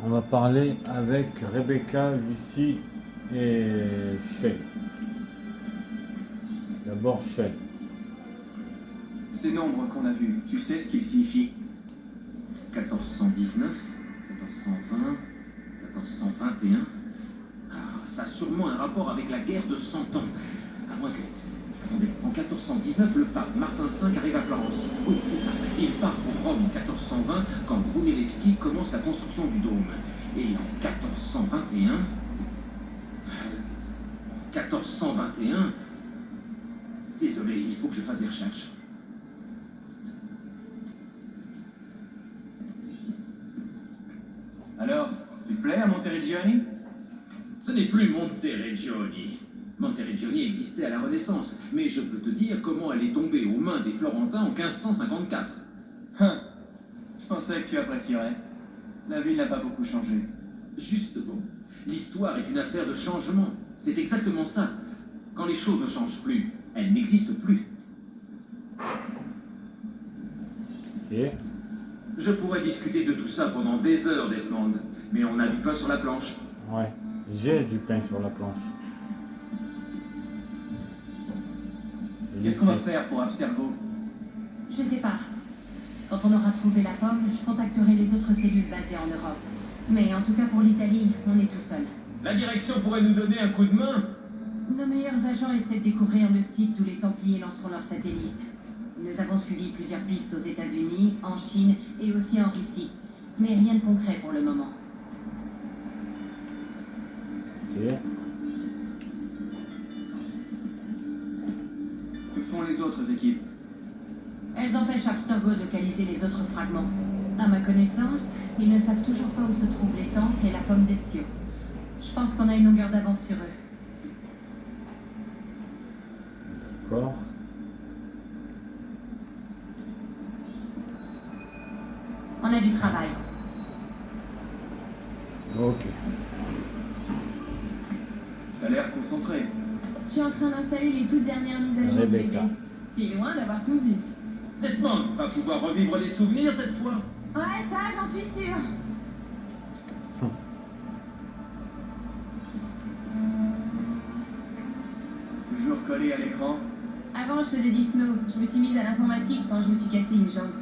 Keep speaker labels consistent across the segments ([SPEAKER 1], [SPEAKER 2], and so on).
[SPEAKER 1] On va parler avec Rebecca, Lucie et Shay. D'abord Shay.
[SPEAKER 2] Ces nombres qu'on a vus, tu sais ce qu'ils signifient?
[SPEAKER 3] 1419, 1420, 1421. Ah, ça a sûrement un rapport avec la guerre de 100 ans. À moins que... Attendez, en 1419, le pape Martin V arrive à Florence. Oui, c'est ça. Il part pour Rome en 1420, quand Brunelleschi commence la construction du dôme. Et en 1421... 1421... Désolé, il faut que je fasse des recherches.
[SPEAKER 2] Alors, tu te plais à Monteriggioni?
[SPEAKER 3] Ce n'est plus Monteriggioni. Monteriggioni existait à la Renaissance, mais je peux te dire comment elle est tombée aux mains des Florentins en 1554.
[SPEAKER 2] Je pensais que tu apprécierais. La ville n'a pas beaucoup changé.
[SPEAKER 3] Justement, l'histoire est une affaire de changement. C'est exactement ça. Quand les choses ne changent plus, elles n'existent plus.
[SPEAKER 1] Ok.
[SPEAKER 3] Je pourrais discuter de tout ça pendant des heures, Desmond, mais on a du pain sur la planche.
[SPEAKER 1] Ouais. J'ai du pain sur la planche.
[SPEAKER 2] Qu'est-ce qu'on va faire pour Abstergo?
[SPEAKER 4] Je sais pas. Quand on aura trouvé la pomme, je contacterai les autres cellules basées en Europe. Mais en tout cas pour l'Italie, on est tout seul.
[SPEAKER 3] La direction pourrait nous donner un coup de main.
[SPEAKER 4] Nos meilleurs agents essaient de découvrir le site d'où les Templiers lanceront leurs satellites. Nous avons suivi plusieurs pistes aux États-Unis, en Chine et aussi en Russie. Mais rien de concret pour le moment.
[SPEAKER 1] Ok.
[SPEAKER 2] Que font les autres équipes?
[SPEAKER 4] Elles empêchent Abstergo de localiser les autres fragments. À ma connaissance, ils ne savent toujours pas où se trouvent les temples et la pomme d'Ezio. Je pense qu'on a une longueur d'avance sur eux.
[SPEAKER 1] D'accord.
[SPEAKER 4] On a du travail.
[SPEAKER 1] Ok.
[SPEAKER 2] T'as l'air concentré.
[SPEAKER 5] Je suis en train d'installer les toutes dernières mises à jour du bébé.
[SPEAKER 1] Rebecca.
[SPEAKER 5] T'es loin d'avoir tout vu.
[SPEAKER 3] Desmond va pouvoir revivre des souvenirs cette fois.
[SPEAKER 5] Ouais, ça, j'en suis sûre.
[SPEAKER 2] Toujours collé à l'écran.
[SPEAKER 5] Avant, je faisais du snow. Je me suis mise à l'informatique quand je me suis cassé une jambe.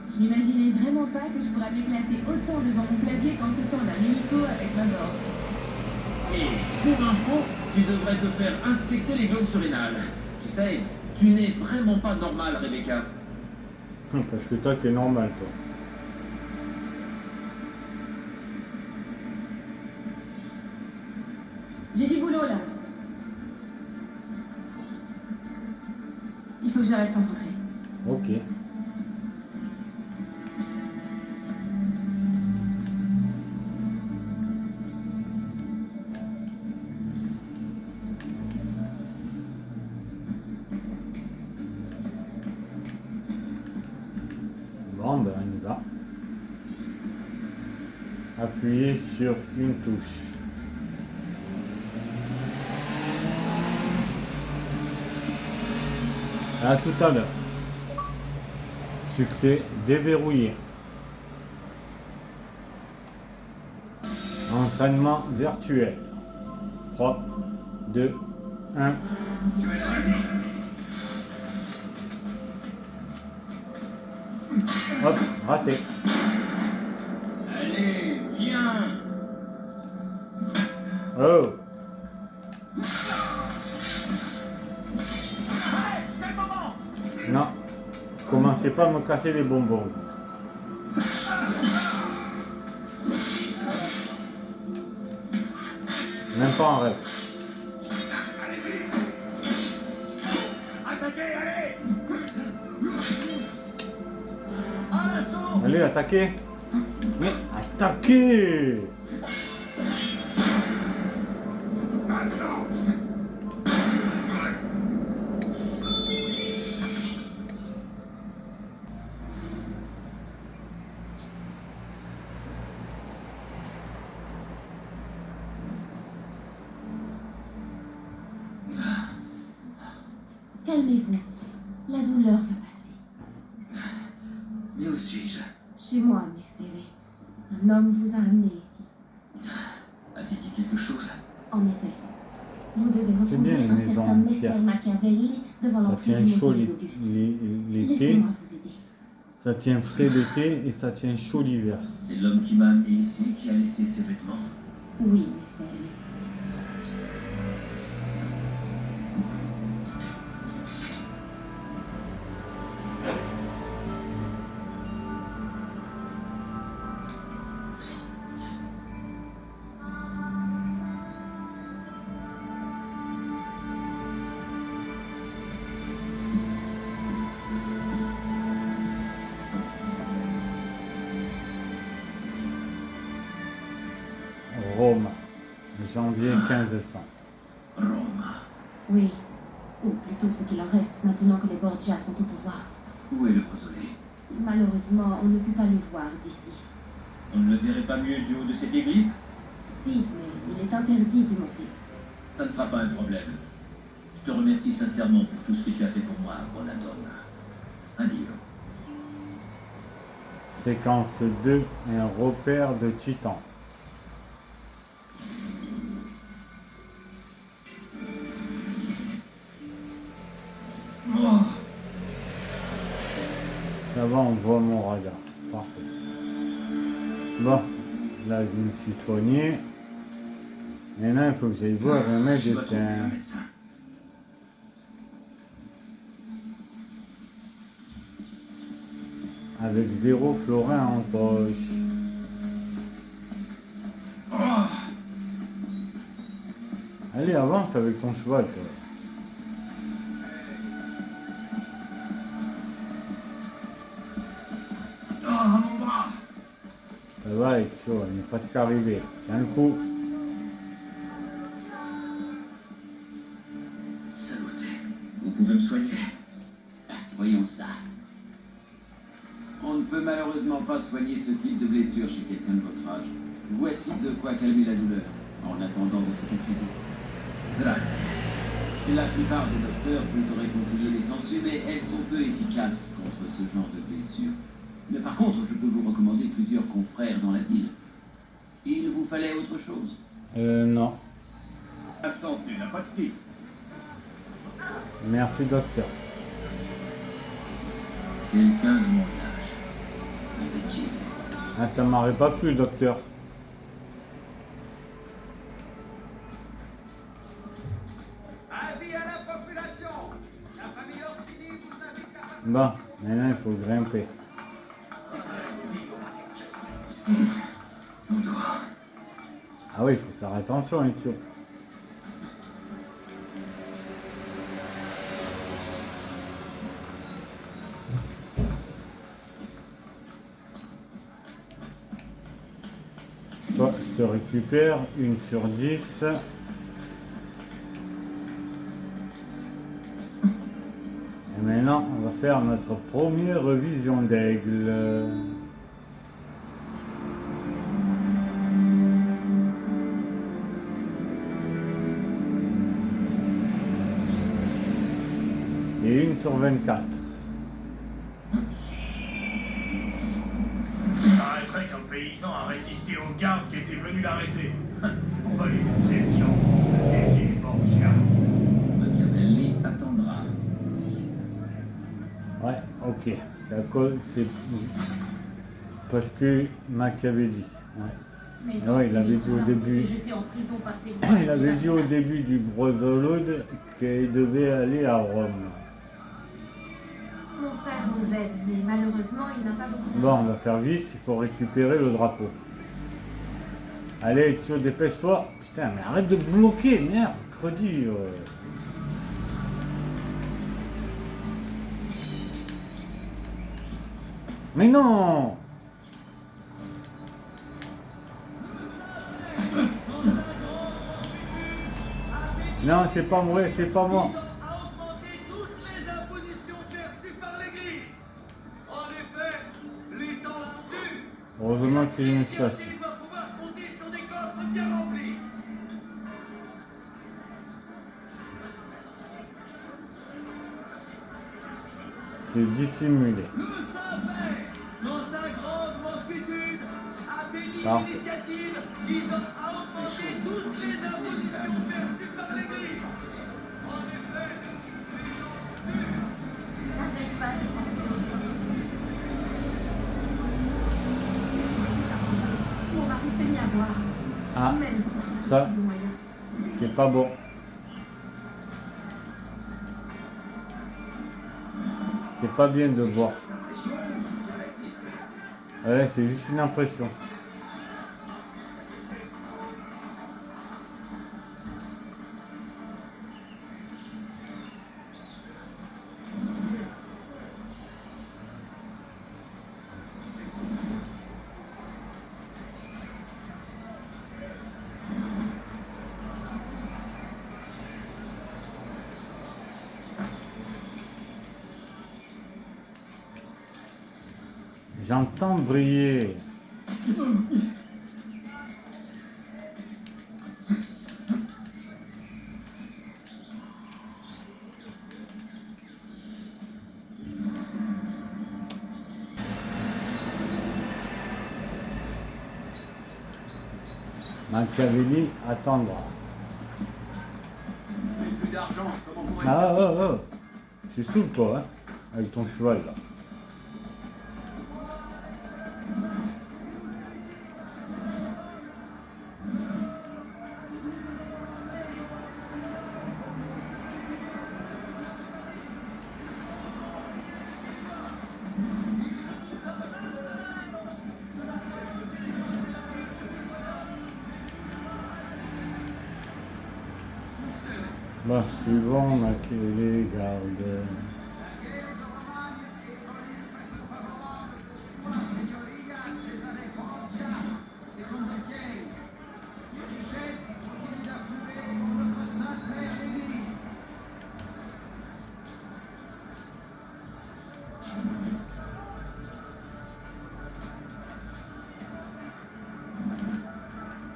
[SPEAKER 5] Je m'imaginais vraiment pas que je pourrais m'éclater autant devant mon clavier qu'en sautant d'un hélico avec ma board.
[SPEAKER 3] Et pour info, tu devrais te faire inspecter les glandes surrénales. Tu sais, tu n'es vraiment pas normale, Rebecca.
[SPEAKER 1] Parce que toi, t'es normal, toi.
[SPEAKER 5] J'ai du boulot là. Il faut que je reste concentrée.
[SPEAKER 1] Ok. Bon, ben on y va. Appuyez sur une touche. À tout à l'heure. Succès déverrouillé. Entraînement virtuel. 3, 2, 1. Hop, raté.
[SPEAKER 3] Allez, viens.
[SPEAKER 1] Oh,
[SPEAKER 3] C'est le moment.
[SPEAKER 1] non. Commencez pas à me casser les bonbons. Même pas en rêve.
[SPEAKER 3] Attaquez, allez.
[SPEAKER 1] Allez, attaquez. Mais attaquez.
[SPEAKER 3] Maintenant.
[SPEAKER 4] Calmez-vous. La douleur va passer.
[SPEAKER 3] Mais où suis-je?
[SPEAKER 4] Chez moi, Mercedes. Un homme vous a amené ici.
[SPEAKER 3] A-t-il dit quelque chose?
[SPEAKER 4] En effet, vous devez
[SPEAKER 1] C'est bien,
[SPEAKER 4] retrouver
[SPEAKER 1] les
[SPEAKER 4] un
[SPEAKER 1] maisons
[SPEAKER 4] certain
[SPEAKER 1] en
[SPEAKER 4] Messer
[SPEAKER 1] pierre.
[SPEAKER 4] Machiavelli devant
[SPEAKER 1] Ça
[SPEAKER 4] l'entrée
[SPEAKER 1] tient
[SPEAKER 4] du
[SPEAKER 1] chaud
[SPEAKER 4] mausolée d'Auguste.
[SPEAKER 1] l'été,
[SPEAKER 4] Laissez-moi vous aider.
[SPEAKER 1] ça tient frais l'été et ça tient chaud l'hiver.
[SPEAKER 3] C'est l'homme qui m'a amené ici qui a laissé ses vêtements.
[SPEAKER 4] Oui, mais c'est...
[SPEAKER 1] Rome, janvier 1500.
[SPEAKER 3] Rome.
[SPEAKER 4] Oui, ou plutôt ce qu'il en reste maintenant que les Borgia sont au pouvoir.
[SPEAKER 3] Où est le mausolée?
[SPEAKER 4] Malheureusement, on ne peut pas le voir d'ici.
[SPEAKER 3] On ne le verrait pas mieux du haut de cette église?
[SPEAKER 4] Si, mais il est interdit d'y monter.
[SPEAKER 3] Ça ne sera pas un problème. Je te remercie sincèrement pour tout ce que tu as fait pour moi, bon homme. Adieu.
[SPEAKER 1] Séquence 2, un repère de Titan. Ça va, on voit mon radar. Parfait. Bon, là je me suis soigné. Maintenant, il faut que j'aille voir un
[SPEAKER 3] Je dois trouver
[SPEAKER 1] médecin.
[SPEAKER 3] un médecin.
[SPEAKER 1] Avec 0 florin en poche.
[SPEAKER 3] Oh,
[SPEAKER 1] Allez, avance avec ton cheval, toi.
[SPEAKER 3] mon bras.
[SPEAKER 1] Ça va, Ezio, on n'est presque arrivé. Tiens le coup.
[SPEAKER 3] Salute. Vous pouvez me soigner? Voyons ça. On ne peut malheureusement pas soigner ce type de blessure chez quelqu'un de votre âge. Voici de quoi calmer la douleur, en attendant de cicatriser. Grazie. La plupart des docteurs vous auraient conseillé les sangsues, mais elles sont peu efficaces contre ce genre de blessure. Mais par contre, je peux vous recommander plusieurs confrères dans la ville. Il vous fallait autre chose?
[SPEAKER 1] Non.
[SPEAKER 2] La santé n'a pas de prix.
[SPEAKER 1] Merci, docteur.
[SPEAKER 3] Quelqu'un de mon âge. Un petit.
[SPEAKER 1] Ah, ça m'aurait pas plu, docteur.
[SPEAKER 2] Avis à la population. La famille Orsini vous invite à...
[SPEAKER 1] Bon, maintenant il faut grimper.
[SPEAKER 3] Mon dos.
[SPEAKER 1] Ah oui, il faut faire attention, Ezio. Toi, je te récupère une sur 10. Et maintenant, on va faire notre première vision d'aigle. Et une sur 24.
[SPEAKER 6] Il paraîtrait qu'un paysan a résisté aux gardes qui étaient venus l'arrêter. On va lui montrer ce qu'il en faut. Et qu'il est mort, chien.
[SPEAKER 3] Machiavelli attendra.
[SPEAKER 1] Ouais, ok. C'est à cause, c'est parce que Machiavelli. Ouais. Ah ouais, il avait dit au début. Il avait dit au début du Brotherhood qu'il devait aller à Rome.
[SPEAKER 4] Mon frère vous aide, mais malheureusement, il n'a pas beaucoup
[SPEAKER 1] Bon, on va faire vite, il faut récupérer le drapeau. Allez, Ezio, dépêche-toi. Putain, mais arrête de bloquer, merde, credi. Mais non! Non, c'est pas moi, c'est pas moi.
[SPEAKER 2] a augmenté toutes les impositions perçues par l'Église. En effet, les temps sont durs.
[SPEAKER 1] Heureusement qu'il y a une
[SPEAKER 2] L'Église
[SPEAKER 1] station.
[SPEAKER 2] va pouvoir compter sur des coffres bien remplis.
[SPEAKER 1] C'est dissimulé.
[SPEAKER 2] Le Saint-Père, dans sa grande mansuétude, a béni
[SPEAKER 1] Parfait.
[SPEAKER 2] initiative visant à augmenter toutes les impositions perçues par l'Église. En effet,
[SPEAKER 4] N'arrête pas de penser au On va rester bien à voir.
[SPEAKER 1] Ah,
[SPEAKER 4] Même si
[SPEAKER 1] ça,
[SPEAKER 4] le moyen.
[SPEAKER 1] c'est pas bon. C'est pas bien de boire. Ouais, c'est juste une impression. J'entends briller. Machiavelli attendra.
[SPEAKER 3] Plus d'argent, comment faut
[SPEAKER 1] Ah, oh, oh. Tu saoules toi, hein, avec ton cheval là. Bah, suivant Machiavelli garde.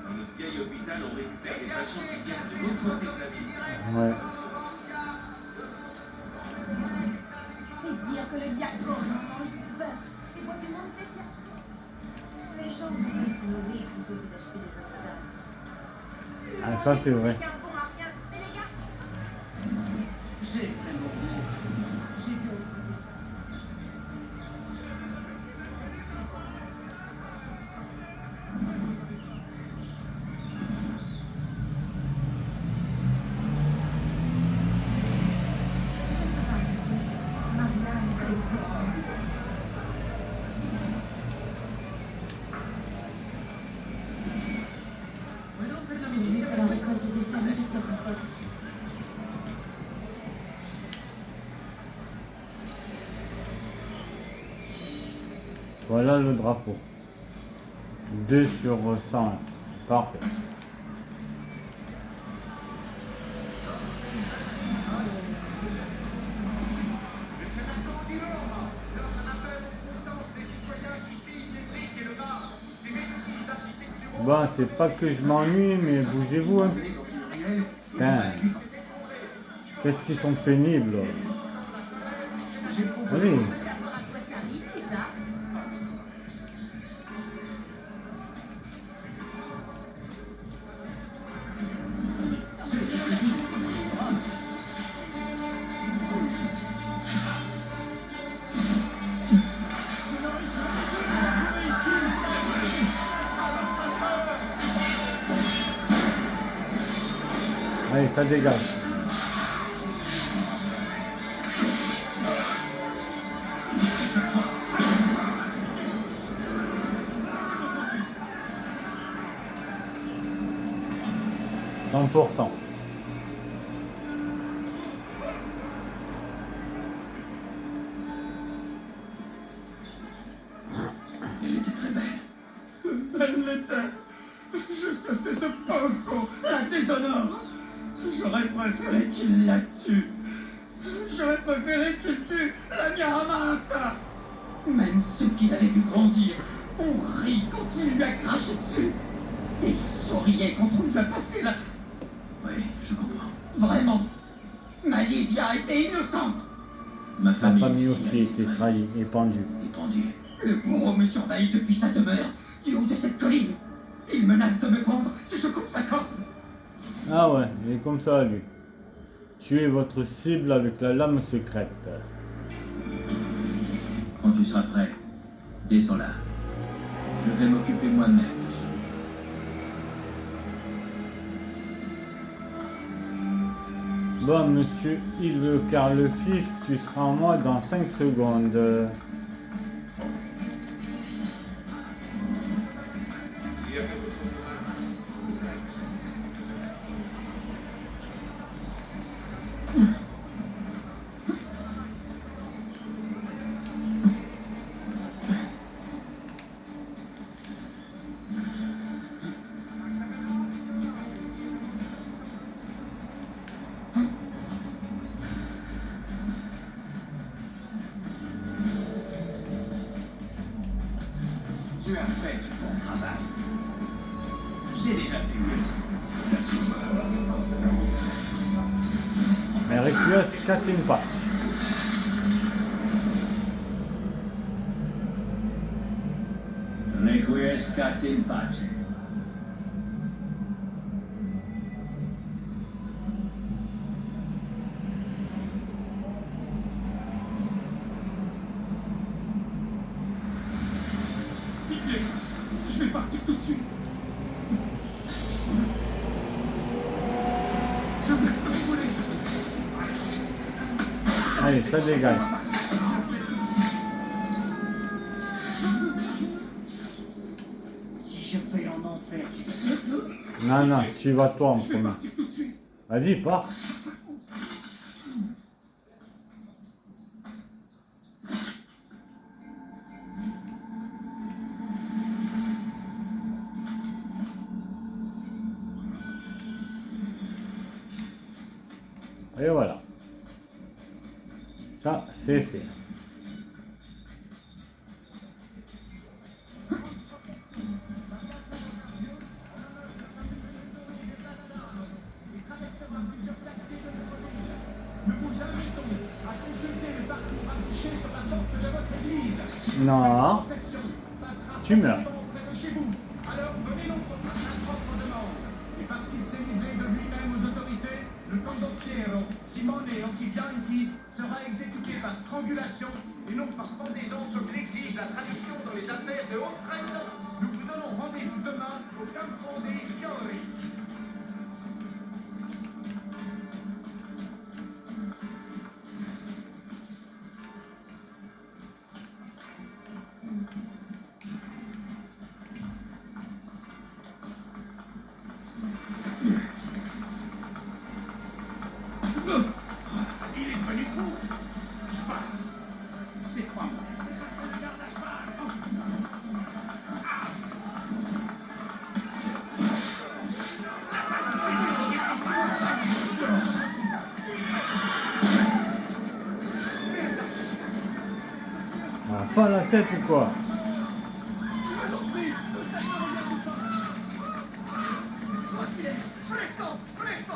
[SPEAKER 3] Dans notre vieil hôpital, on récupère des patients qui viennent de l'autre côté de la ville.
[SPEAKER 1] Ouais.
[SPEAKER 4] Et dire que le diacre en mange du beurre et boit du monde fait dire. Les gens vont se nourrir plutôt que d'acheter des œuvres d'art.
[SPEAKER 1] Ah, ça c'est vrai.
[SPEAKER 2] j'ai vraiment honte. J'ai dû regretter ça.
[SPEAKER 4] La récolte des sables de Stockholm.
[SPEAKER 1] Voilà le drapeau. 2 sur 100. Parfait. Bon, c'est pas que je m'ennuie, mais bougez-vous, hein. Putain. Qu'est-ce qu'ils sont pénibles. Allez.
[SPEAKER 4] Savoir à quoi ça arrive, c'est ça?
[SPEAKER 1] Allez, ça dégage. %.
[SPEAKER 3] Elle était très belle.
[SPEAKER 2] Elle l'était. Juste ce que ce Franco la déshonore. J'aurais préféré qu'il la tue. J'aurais préféré qu'il tue la mia amata. Même ceux qui l'avaient vu grandir ont ri quand il lui a craché dessus. Et ils souriaient quand on lui a passé la...
[SPEAKER 3] Oui, je comprends.
[SPEAKER 2] Vraiment, ma Lydia était innocente.
[SPEAKER 3] Ma
[SPEAKER 1] Sa famille aussi a été trahie et pendue.
[SPEAKER 3] Et pendue.
[SPEAKER 2] Le bourreau me surveille depuis sa demeure. du haut de cette colline. Il menace de me pendre si je coupe sa corde.
[SPEAKER 1] Ah ouais, il est comme ça lui. Tuez votre cible avec la lame secrète.
[SPEAKER 3] Quand tu seras prêt, descends là. Je vais m'occuper moi-même de ça.
[SPEAKER 1] Bon, monsieur Yves Carl le fils, tu seras en moi dans 5 secondes.
[SPEAKER 3] Tu as fait du bon travail. J'ai déjà fait mieux.
[SPEAKER 1] Mais Requiescat in pace.
[SPEAKER 3] Requiescat in pace.
[SPEAKER 2] Dites-les, je vais partir tout de suite. Je vous laisse pas rigoler.
[SPEAKER 1] Allez, ça dégage.
[SPEAKER 2] Si je vais en enfer, tu vas...
[SPEAKER 1] Non, non, tu y vas toi en
[SPEAKER 2] Je vais
[SPEAKER 1] premier.
[SPEAKER 2] partir tout de suite.
[SPEAKER 1] Vas-y, pars. Et voilà. Ça, c'est fait. Non, tu meurs.
[SPEAKER 2] Alors venez donc pour sa propre demande. Et parce qu'il s'est livré de lui-même aux autorités, le condottiero Simone Occhibianchi sera exécuté par strangulation et non par pendaison comme l'exige la tradition dans les affaires de haute trahison. Nous vous donnons rendez-vous demain au Campo dei Fiori. Il est devenu fou. C'est pas moi.
[SPEAKER 1] Ça va pas la tête ou quoi?
[SPEAKER 2] Presto, presto.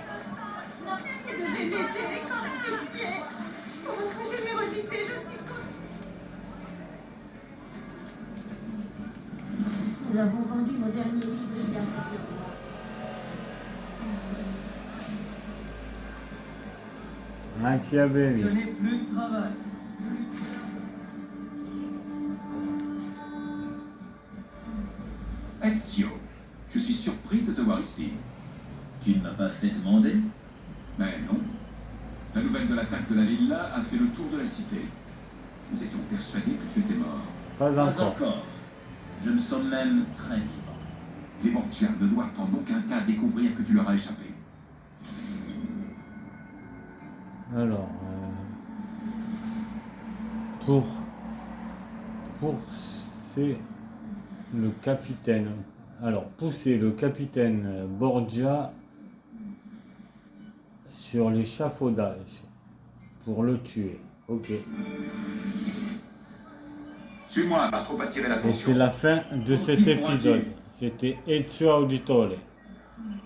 [SPEAKER 5] Vous devez laisser les corps de pitié. Pour votre générosité, je suis contente.
[SPEAKER 4] Nous avons vendu nos derniers livres il y a plusieurs mois.
[SPEAKER 1] Machiavelli.
[SPEAKER 2] n'ai plus de travail.
[SPEAKER 3] Ezio, je suis surpris de te voir ici. Tu ne m'as pas fait demander?
[SPEAKER 2] Mais non. La nouvelle de l'attaque de la villa a fait le tour de la cité. Nous étions persuadés que tu étais mort.
[SPEAKER 1] Pas
[SPEAKER 3] Pas
[SPEAKER 1] encore.
[SPEAKER 3] encore. Je me sens même très vivant.
[SPEAKER 2] Les Borgia ne doivent en aucun cas découvrir que tu leur as échappé.
[SPEAKER 1] Alors, pousser le capitaine. Alors, pousser le capitaine Borgia sur l'échafaudage pour le tuer. Ok.
[SPEAKER 2] Suis-moi, pas trop attirer
[SPEAKER 1] Et c'est
[SPEAKER 2] l'attention.
[SPEAKER 1] la fin de cet épisode. C'était Ezio Auditore.